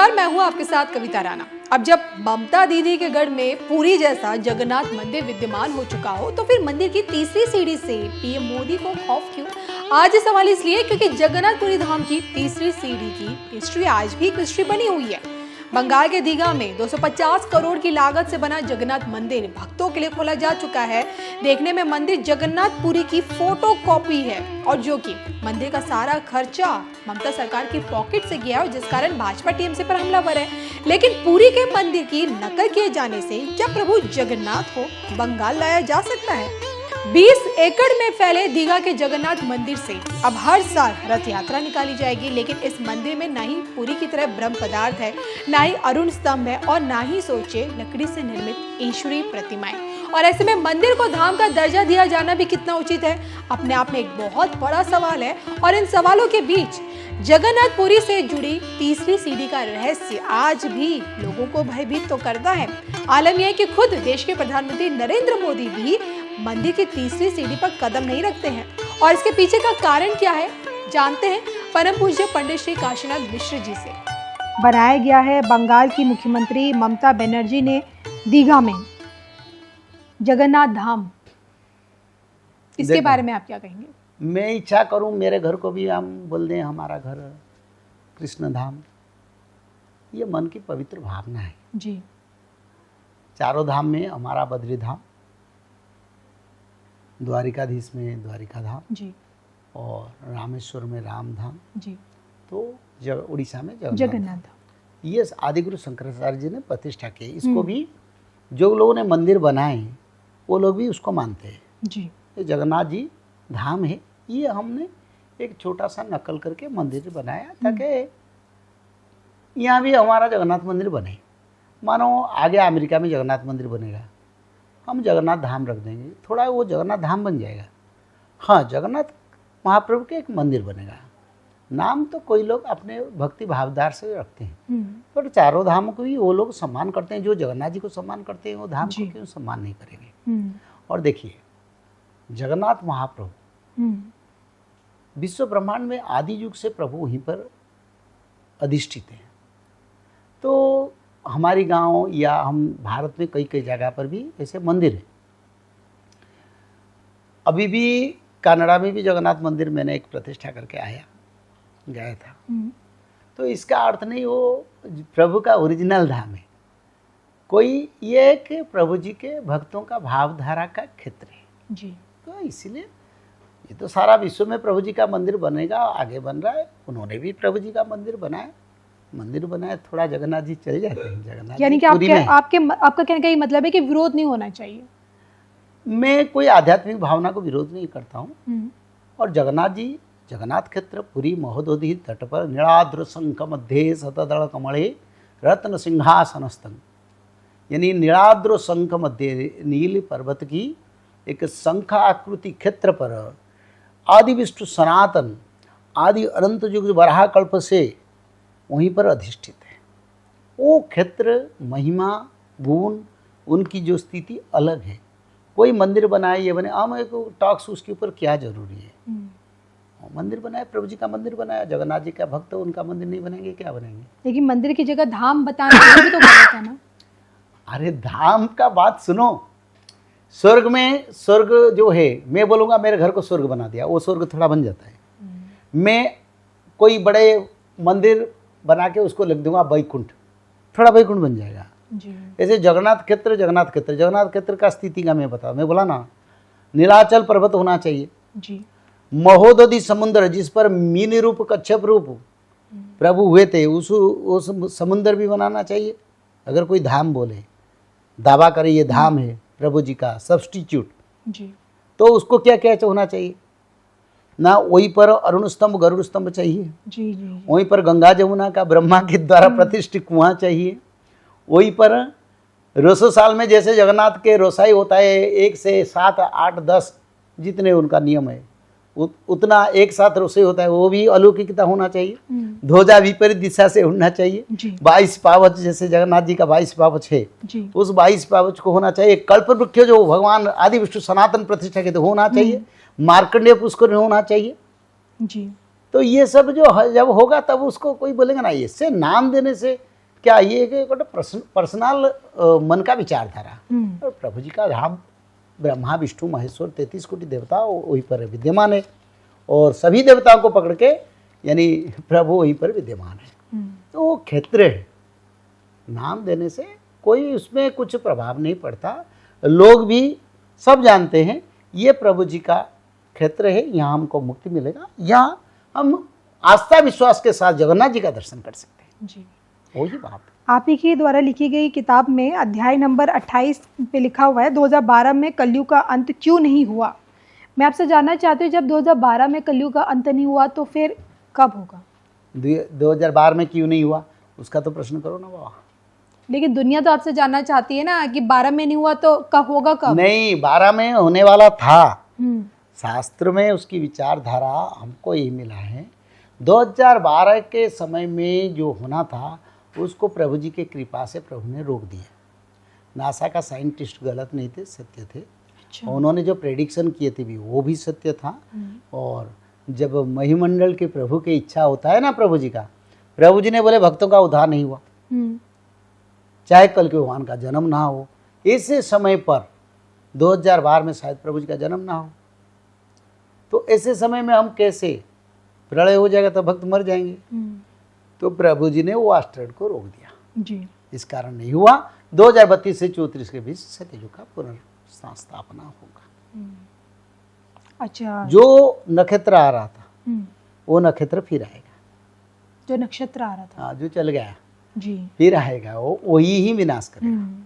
नमस्कार, मैं हूं आपके साथ कविता राणा। अब जब ममता दीदी के गढ़ में पुरी जैसा जगन्नाथ मंदिर विद्यमान हो चुका हो, तो फिर मंदिर की तीसरी सीढ़ी से पीएम मोदी को खौफ क्यों? आज ये सवाल इसलिए क्योंकि जगन्नाथपुरी धाम की तीसरी सीढ़ी की हिस्ट्री आज भी एक हिस्ट्री बनी हुई है। बंगाल के दीघा में 250 करोड़ की लागत से बना जगन्नाथ मंदिर भक्तों के लिए खोला जा चुका है। देखने में मंदिर जगन्नाथपुरी की फोटो कॉपी है, और जो कि मंदिर का सारा खर्चा ममता सरकार की पॉकेट से गया है, जिस कारण भाजपा टीएमसी पर हमलावर है। लेकिन पुरी के मंदिर की नकल किए जाने से क्या प्रभु जगन्नाथ को बंगाल लाया जा सकता है? 20 एकड़ में फैले दीघा के जगन्नाथ मंदिर से अब हर साल रथ यात्रा निकाली जाएगी, लेकिन इस मंदिर में ना ही पुरी की तरह ब्रह्म पदार्थ है, ना ही अरुण स्तंभ है, और ना ही सोचे लकड़ी से निर्मित ईश्वरीय प्रतिमाएं। और ऐसे में मंदिर को धाम का दर्जा दिया जाना भी कितना उचित है, अपने आप में एक बहुत बड़ा सवाल है। और इन सवालों के बीच जगन्नाथपुरी से जुड़ी तीसरी सीढ़ी का रहस्य आज भी लोगों को भयभीत तो करता है। आलम यह है कि खुद देश के प्रधानमंत्री नरेंद्र मोदी भी मंदिर की तीसरी सीढ़ी पर कदम नहीं रखते हैं, और इसके पीछे का कारण क्या है जानते हैं परम पूज्य पंडित श्री काशीनाथ मिश्र जी से। बनाया गया है बंगाल की मुख्यमंत्री ममता बनर्जी ने दीघा में जगन्नाथ धाम, इसके बारे में आप क्या कहेंगे? मैं इच्छा करूं मेरे घर को भी हम बोल दें हमारा घर कृष्ण धाम, ये मन की पवित्र भावना है जी। चारों धाम में हमारा बद्री धाम, द्वारिकाधीश में द्वारिका धाम जी, और रामेश्वर में राम धाम जी, तो उड़ीसा में जगन्नाथ धाम। ये आदिगुरु शंकराचार्य जी ने प्रतिष्ठा की। इसको भी जो लोगों ने मंदिर बनाए वो लोग भी उसको मानते हैं जी। ये जगन्नाथ जी धाम है, ये हमने एक छोटा सा नकल करके मंदिर बनाया ताकि यहाँ भी हमारा जगन्नाथ मंदिर बने। मानो आगे अमेरिका में जगन्नाथ मंदिर बनेगा, हम जगन्नाथ धाम रख देंगे, थोड़ा वो जगन्नाथ धाम बन जाएगा। हाँ, जगन्नाथ महाप्रभु के एक मंदिर बनेगा। नाम तो कोई लोग अपने भक्ति भावदार से रखते हैं, पर चारों धामों को भी वो लोग सम्मान करते हैं। जो जगन्नाथ जी को सम्मान करते हैं वो धाम को क्यों सम्मान नहीं करेंगे? और देखिए, जगन्नाथ महाप्रभु विश्व ब्रह्मांड में आदि युग से प्रभु वहीं पर अधिष्ठित हैं। तो हमारी गांव या हम भारत में कई कई जगह पर भी ऐसे मंदिर हैं। अभी भी कनाडा में भी जगन्नाथ मंदिर मैंने एक प्रतिष्ठा करके गया था। तो इसका अर्थ नहीं वो प्रभु का ओरिजिनल धाम है, कोई ये कि प्रभु जी के भक्तों का भावधारा का क्षेत्र है जी। तो इसीलिए ये तो सारा विश्व में प्रभु जी का मंदिर बनेगा, आगे बन रहा है। उन्होंने भी प्रभु जी का मंदिर बनाया, थोड़ा जगन्नाथ जी चले जाते हैं। जगन्नाथ यानी कि आपका कहने का ये मतलब है कि विरोध नहीं होना चाहिए? मैं कोई आध्यात्मिक भावना को विरोध नहीं करता हूँ। और जगन्नाथ जी जगन्नाथ क्षेत्र पुरी महोदधि तट पर नीलाद्र शंख मध्य शतदल कमले रत्न सिंहासनस्थं, यानी नीलाद्र शंख मध्य नील पर्वत की एक शंख आकृति क्षेत्र पर आदि विष्णु सनातन आदि अनंत युग वराह कल्प से वहीं पर अधिष्ठित है। वो क्षेत्र महिमा गुण उनकी जो स्थिति अलग है। कोई मंदिर बनाए ये बने, हम एक टॉक्स उसके ऊपर क्या जरूरी है? मंदिर बनाए, प्रभु जी का मंदिर बनाया, जगन्नाथ जी का भक्त उनका मंदिर नहीं बनेंगे, क्या बनेंगे? लेकिन मंदिर की जगह धाम बताना भी तो गलत है ना? अरे धाम का बात सुनो, स्वर्ग में स्वर्ग जो है, मैं बोलूँगा मेरे घर को स्वर्ग बना दिया, वो स्वर्ग थोड़ा बन जाता है। मैं कोई बड़े मंदिर बना के उसको लिख दूंगा वैकुंठ, थोड़ा वैकुंठ बन जाएगा। ऐसे जगन्नाथ क्षेत्र का स्थिति का मैं बताऊँ, मैं बोला ना नीलाचल पर्वत होना चाहिए जी, महोदधि समुद्र जिस पर मीन रूप कच्छप रूप प्रभु हुए थे, उस समुद्र भी बनाना चाहिए। अगर कोई धाम बोले, दावा करे ये धाम है प्रभु जी का सब्स्टिट्यूट जी, तो उसको क्या क्या होना चाहिए ना? वहीं पर अरुण स्तंभ गरुड़ स्तंभ चाहिए जी जी, वहीं पर गंगा जमुना का ब्रह्मा के द्वारा प्रतिष्ठित कुआं चाहिए, वहीं पर रोसो साल में जैसे जगन्नाथ के रोसाई होता है 1 से 7, 8, 10 जितने उनका नियम है उतना एक साथ रोसई होता है, वो भी अलौकिकता होना चाहिए। ध्वजा विपरीत दिशा से उड़ना चाहिए। 22 पावच जैसे जगन्नाथ जी का 22 पावच है, उस 22 पावच को होना चाहिए। कल्प वृक्ष जो भगवान आदि विष्णु सनातन प्रतिष्ठा के होना चाहिए। मार्कंडेय पुष्कर होना चाहिए जी। तो ये सब जो जब होगा तब उसको कोई बोलेगा ना, इससे नाम देने से क्या ये कि पर्सनल मन का विचारधारा और प्रभु जी का धाम ब्रह्मा विष्णु महेश्वर 33 कोटि देवता वहीं पर विद्यमान है और सभी देवताओं को पकड़ के यानी प्रभु वहीं पर विद्यमान है। तो वो क्षेत्र है, नाम देने से कोई उसमें कुछ प्रभाव नहीं पड़ता। लोग भी सब जानते हैं ये प्रभु जी का क्षेत्र है, यहाँ हमको मुक्ति मिलेगा, यहाँ हम आस्था विश्वास के साथ जगन्नाथ जी का दर्शन कर सकते हैं। जी, वही बात। आप ही के द्वारा लिखी गई किताब में अध्याय नंबर 28 पे लिखा हुआ है 2012 में कलयुग का अंत क्यों नहीं हुआ। मैं आपसे जानना चाहती हूँ, जब 2012 में कलयुग का अंत नहीं हुआ तो फिर कब होगा? 2012 में क्यों नहीं हुआ उसका तो प्रश्न करो ना बाबा। लेकिन दुनिया तो आपसे जानना चाहती है ना कि 12 में नहीं हुआ तो कब होगा? कब नहीं, 12 में होने वाला था। हम्म, शास्त्र में उसकी विचारधारा हमको यही मिला है। 2012 के समय में जो होना था उसको प्रभु जी के कृपा से प्रभु ने रोक दिया। नासा का साइंटिस्ट गलत नहीं थे, सत्य थे। अच्छा। उन्होंने जो प्रेडिक्शन किए थे भी वो भी सत्य था। और जब महिमंडल के प्रभु की इच्छा होता है ना प्रभु जी का, प्रभु जी ने बोले भक्तों का उद्धार नहीं हुआ, चाहे कल के भगवान का जन्म ना हो। ऐसे समय पर 2012 में शायद प्रभु जी का जन्म ना हो, तो ऐसे समय में हम कैसे, प्रलय हो जाएगा तो भक्त मर जाएंगे। तो प्रभु जी ने वो एस्टेरॉयड को रोक दिया जी। इस कारण नहीं हुआ। 2032 से 34 के बीच सत्ययुग का पुनर्स्थापना होगा। अच्छा। जो नक्षत्र आ रहा था वो नक्षत्र फिर आएगा, जो नक्षत्र आ रहा था, हाँ, जो चल गया जी, फिर आएगा, वो वही ही विनाश करेगा।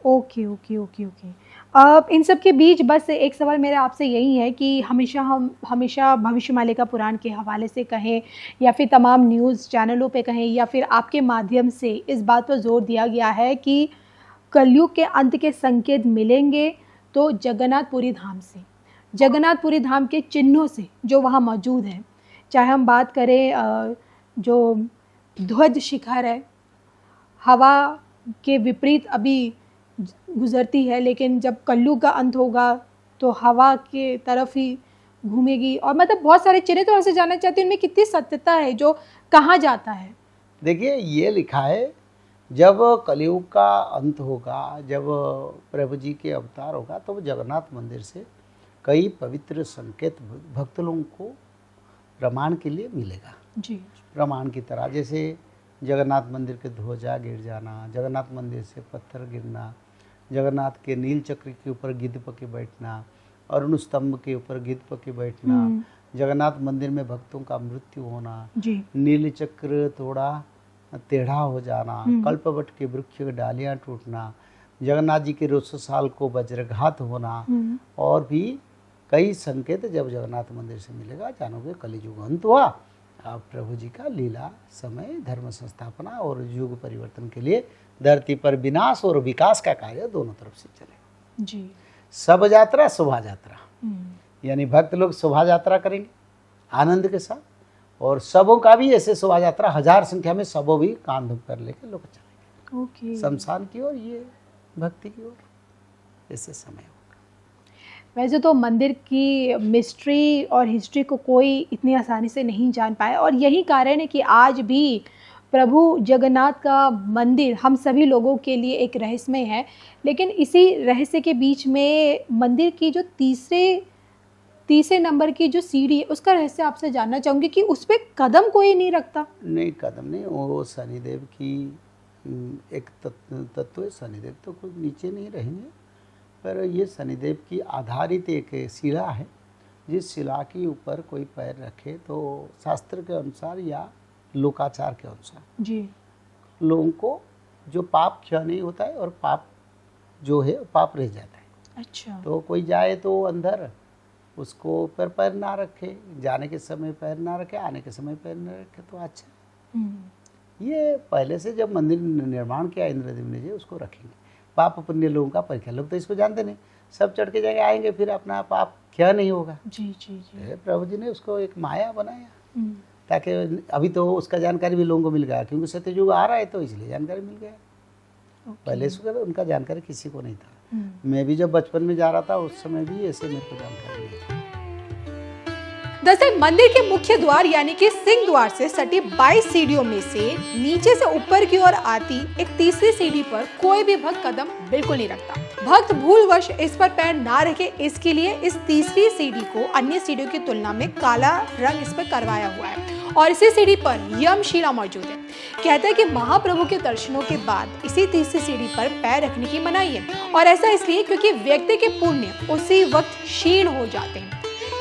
Okay okay okay okay. अब इन सब के बीच बस एक सवाल मेरा आपसे यही है कि हमेशा भविष्यमाला का पुराण के हवाले से कहें या फिर तमाम न्यूज़ चैनलों पे कहें या फिर आपके माध्यम से इस बात पर जोर दिया गया है कि कलयुग के अंत के संकेत मिलेंगे तो जगन्नाथपुरी धाम से, जगन्नाथपुरी धाम के चिन्हों से जो वहाँ मौजूद हैं। चाहे हम बात करें जो ध्वज शिखर है, हवा के विपरीत अभी गुजरती है, लेकिन जब कलयुग का अंत होगा तो हवा के तरफ ही घूमेगी। और मतलब बहुत सारे चिन्ह, तो आपसे जानना चाहती हूँ उनमें कितनी सत्यता है, जो कहाँ जाता है? देखिए ये लिखा है जब कलयुग का अंत होगा, जब प्रभु जी के अवतार होगा, तो जगन्नाथ मंदिर से कई पवित्र संकेत भक्त लोगों को प्रमाण के लिए मिलेगा। जी। प्रमाण की तरह जैसे जगन्नाथ मंदिर के ध्वजा गिर जाना, जगन्नाथ मंदिर से पत्थर गिरना, जगन्नाथ के नील चक्र के ऊपर गिद्ध पके बैठना, अरुण स्तंभ के ऊपर गिद्ध पके बैठना, जगन्नाथ मंदिर में भक्तों का मृत्यु होना, जी। नील चक्र थोड़ा टेढ़ा हो जाना, कल्पवट के वृक्ष की डालियाँ टूटना, जगन्नाथ जी के 200 साल को वज्रघात होना, और भी कई संकेत जब जगन्नाथ मंदिर से मिलेगा, जानोगे कलियुग अंत हुआ। अब प्रभु जी का लीला समय, धर्म संस्थापना और युग परिवर्तन के लिए धरती पर विनाश और विकास का कार्य दोनों तरफ से चलेगा। जी। शव यात्रा शोभा यात्रा, यानी भक्त लोग शोभा यात्रा करेंगे आनंद के साथ, और शवों का भी ऐसे शोभा यात्रा 1000 संख्या में शवों भी कांध पर लेकर लोग चलेंगे। ओके। शमशान की ओर, ये भक्ति की ओर, ऐसे समय होगा। वैसे तो मंदिर की मिस्ट्री और हिस्ट्री को कोई इतनी आसानी से नहीं जान पाया, और यही कारण है कि आज भी प्रभु जगन्नाथ का मंदिर हम सभी लोगों के लिए एक रहस्यमय है। लेकिन इसी रहस्य के बीच में मंदिर की जो तीसरे नंबर की जो सीढ़ी है, उसका रहस्य आपसे जानना चाहूँगी कि उस पर कदम कोई नहीं रखता। नहीं, कदम नहीं, वो शनिदेव की एक तत्व है। शनिदेव तो कुछ नीचे नहीं रहेंगे, पर ये शनिदेव की आधारित एक शिला है, जिस शिला के ऊपर कोई पैर रखे तो शास्त्र के अनुसार या लोकाचार के अनुसार जी, लोगों को जो पाप क्षय नहीं होता है, और पाप जो है पाप रह जाता है। अच्छा। तो कोई जाए तो अंदर उसको ऊपर पैर ना रखे, जाने के समय पैर ना रखे, आने के समय पैर ना रखे तो अच्छा। ये पहले से जब मंदिर निर्माण किया इंद्रदेव ने जी, उसको रखेंगे। पाप पुण्य लोगों का परीक्षा, लोग तो इसको जानते नहीं, सब चढ़ के जाके आएंगे, फिर अपना पाप क्या नहीं होगा। जी जी जी। प्रभु जी ने उसको एक माया बनाया, ताकि अभी तो उसका जानकारी भी लोगों को मिल गया, क्योंकि सत्ययुग आ रहा है तो इसलिए जानकारी मिल गया। पहले से उनका जानकारी किसी को नहीं था। मैं भी जब बचपन में जा रहा था उस समय भी ऐसे मेरे को जानकारी नहीं थी। दरअसल मंदिर के मुख्य द्वार यानी कि सिंह द्वार से सटी 22 सीढ़ियों में से नीचे से ऊपर की ओर आती एक तीसरी सीढ़ी पर कोई भी भक्त कदम बिल्कुल नहीं रखता। भक्त भूलवश इस पर पैर ना रखे, इसके लिए इस तीसरी सीढ़ी को अन्य सीढ़ियों की तुलना में काला रंग इस पर करवाया हुआ है और इसी सीढ़ी पर यमशिला मौजूद है। कहते हैं कि महाप्रभु के दर्शनों के बाद इसी तीसरी सीढ़ी पर पैर रखने की मनाही है और ऐसा इसलिए क्योंकि व्यक्ति के पुण्य उसी वक्त क्षीण हो जाते हैं।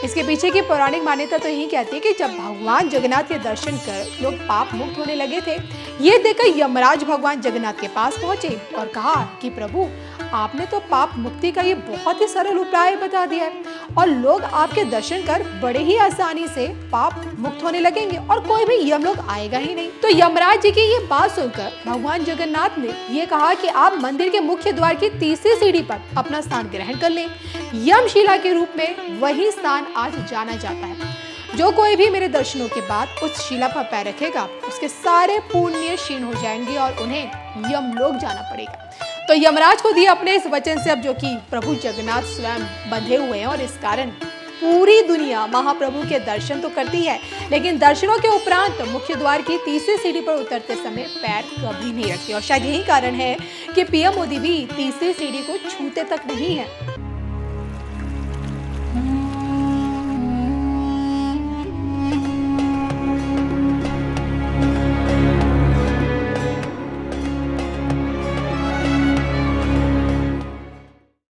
इसके पीछे की पौराणिक मान्यता तो यही कहती है कि जब भगवान जगन्नाथ के दर्शन कर लोग पाप मुक्त होने लगे थे, ये देखकर यमराज भगवान जगन्नाथ के पास पहुंचे और कहा कि प्रभु, आपने तो पाप मुक्ति का ये बहुत ही सरल उपाय बता दिया है और लोग आपके दर्शन कर बड़े ही आसानी से पाप मुक्त होने लगेंगे और कोई भी यमलोक आएगा ही नहीं। तो यमराज जी की ये बात सुनकर भगवान जगन्नाथ ने ये कहा कि आप मंदिर के मुख्य द्वार की तीसरी सीढ़ी पर अपना स्थान ग्रहण कर लें। यमशिला के रूप में वही स्थान आज जाना जाता है। जो कोई भी मेरे दर्शनों के बाद उस शिला पर पैर रखेगा, उसके सारे पुण्य क्षीण हो जाएंगे और उन्हें यमलोक जाना पड़ेगा। तो यमराज को दिए अपने इस वचन से अब जो कि प्रभु जगन्नाथ स्वयं बंधे हुए हैं और इस कारण पूरी दुनिया महाप्रभु के दर्शन तो करती है, लेकिन दर्शनों के उपरांत मुख्य द्वार की तीसरी सीढ़ी पर उतरते समय पैर कभी नहीं रखते और शायद यही कारण है कि पीएम मोदी भी तीसरी सीढ़ी को छूते तक नहीं है।